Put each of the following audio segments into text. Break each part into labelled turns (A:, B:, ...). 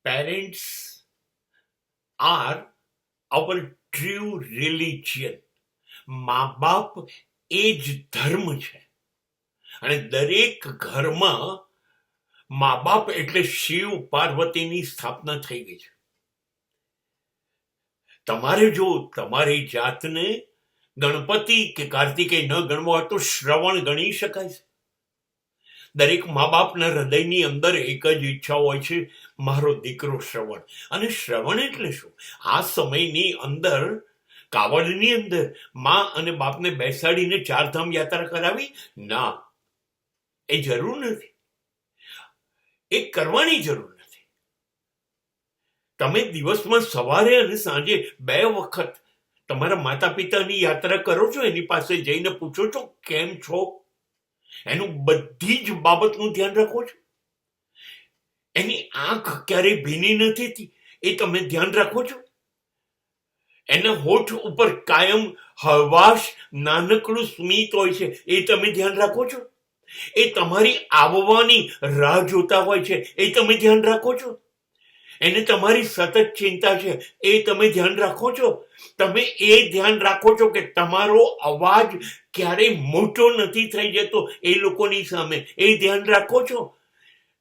A: Parents are our true religion. મા બાપ એ જ ધર્મ છે. અને દરેક ઘરમાં મા બાપ એટલે શિવ પાર્વતીની સ્થાપના થઈ ગઈ છે. તમારે જો તમારી જાતને ગણપતિ કે કાર્તિકેય ન ગણવો હોય તો શ્રવણ ગણી શકાય છે. દરેક મા બાપના હૃદયની અંદર એક જ ઈચ્છા હોય છે, મારો દીકરો શ્રવણ. અને શ્રવણ એટલે શું? આ સમયની અંદર કાવડની અંદર મા અને બાપને બેસાડીને ચારધામ યાત્રા કરાવી? ના, એ જરૂર નથી. એ કરવાની જરૂર નથી. તમે દિવસમાં સવારે અને સાંજે 2 વખત તમારા માતા પિતાની યાત્રા કરો છો, એની પાસે જઈને પૂછો છો કેમ છો, એનું બધી જ બાબતનું ધ્યાન રાખો છો, એની આંખ ક્યારેય ભીની નથી થતી એ તમે ધ્યાન રાખો છો, એના હોઠ ઉપર કાયમ હળવાશ નાનકડું સ્મિત હોય છે એ તમે ધ્યાન રાખો છો, એ તમારી આવવાની રાહ જોતા હોય છે એ તમે ધ્યાન રાખો છો, એને તમારી સતત ચિંતા છે એ તમે ધ્યાન રાખો છો. તમે એ ધ્યાન રાખો છો કે તમારો અવાજ ક્યારેય મોટો નથી થઈ જતો એ લોકોની સામે, એ ધ્યાન રાખો છો.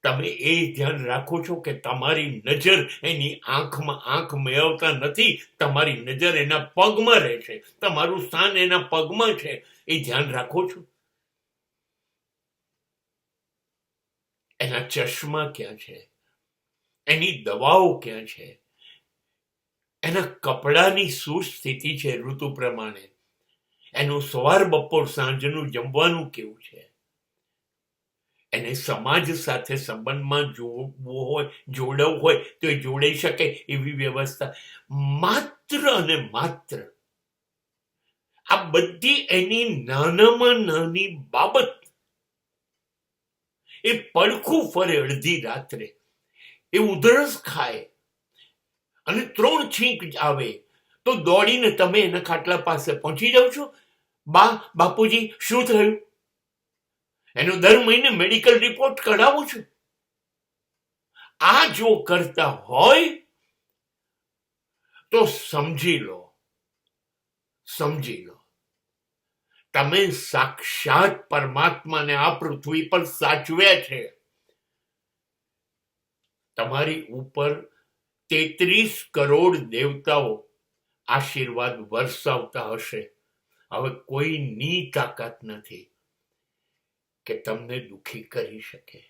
A: તમે એ ધ્યાન રાખો છો કે તમારી નજર એની આંખમાં આંખ મેળવતા નથી, તમારી નજર એના પગમાં રહે છે, તમારું સ્થાન એના પગમાં છે, એ ધ્યાન રાખો છો. એના ચશ્મા ક્યાં છે, એની દવાઓ ક્યાં છે, એના કપડાની શું સ્થિતિ છે ઋતુ પ્રમાણે, એનું સવાર બપોર સાંજનું જમવાનું કેવું છે, એને સમાજ સાથે સંબંધમાં જોડવું હોય તો એ જોડાઈ શકે એવી વ્યવસ્થા. માત્ર અને માત્ર આ બધી એની નાનામાં નાની બાબત. એ પડખું ફરે અડધી રાત્રે, એ ઉધરસ ખાય અને 3 છીંક આવે તો દોડીને તમે એના ખાટલા પાસે પહોંચી જાવ છો. બાપુજી શું થયું? એનો દર મહિને મેડિકલ રિપોર્ટ કઢાવું છું. આ જો કરતા હોય તો સમજી લો તમે સાક્ષાત પરમાત્માને આ પૃથ્વી પર સાચવ્યા છે. તમારી ઉપર 33 કરોડ દેવતાઓ આશીર્વાદ વરસાવતા હશે. હવે કોઈની તાકાત નથી કે તમને દુખી કરી શકે.